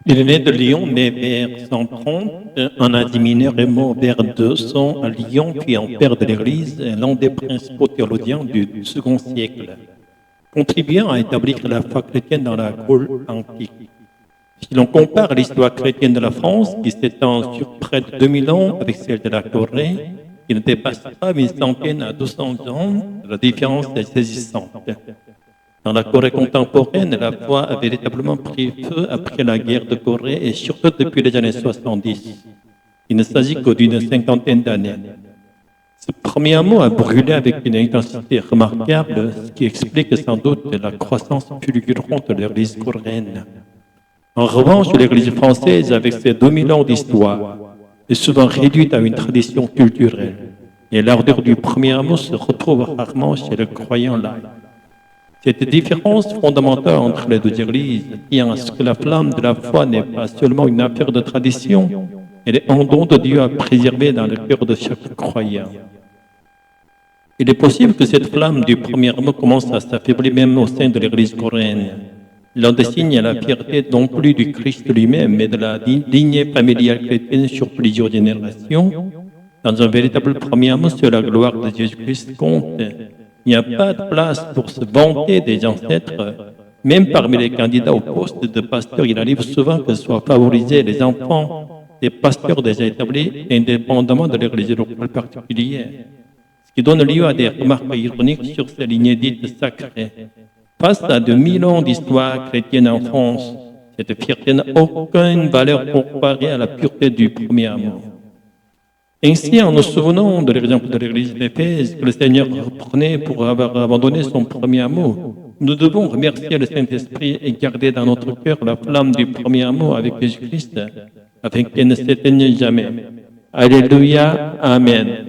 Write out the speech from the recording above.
Il est né de Lyon, né vers 130, en Asie mineure et mort vers 200 à Lyon, puis en père de l'Église, l'un des principaux théologiens du second siècle, contribuant à établir la foi chrétienne dans la Gaule antique. Si l'on compare l'histoire chrétienne de la France, qui s'étend sur près de 2000 ans, avec celle de la Corée, qui ne dépasse pas une centaine à 200 ans, la différence est saisissante. Dans la Corée contemporaine, la foi a véritablement pris feu après la guerre de Corée et surtout depuis les années 70. Il ne s'agit que d'une cinquantaine d'années. Ce premier mot a brûlé avec une intensité remarquable, ce qui explique sans doute la croissance fulgurante de l'Église coréenne. En revanche, l'Église française, avec ses 2000 ans d'histoire, est souvent réduite à une tradition culturelle, et l'ardeur du premier mot se retrouve rarement chez le croyant laïc. Cette différence fondamentale entre les deux églises tient à ce que la flamme de la foi n'est pas seulement une affaire de tradition, elle est un don de Dieu à préserver dans le cœur de chaque croyant. Il est possible que cette flamme du premier mot commence à s'affaiblir même au sein de l'Église coréenne. L'un des signes à la fierté non plus du Christ lui-même, mais de la lignée familiale chrétienne sur plusieurs générations. Dans un véritable premier mot sur la gloire de Jésus-Christ compte. Il n'y a pas de place pour se vanter des ancêtres. Même parmi les candidats au poste de pasteur, il arrive souvent que soient favorisés les enfants des pasteurs déjà établis, indépendamment de leur religion locale particulière. Ce qui donne lieu à des remarques ironiques sur ces lignées dites sacrées. Face à 2000 ans d'histoire chrétienne en France, cette fierté n'a aucune valeur comparée à la pureté du premier amour. Ainsi, en nous souvenant de l'exemple de l'Église d'Éphèse que le Seigneur reprenait pour avoir abandonné son premier amour, nous devons remercier le Saint-Esprit et garder dans notre cœur la flamme du premier amour avec Jésus-Christ, afin qu'elle ne s'éteigne jamais. Alléluia, Amen.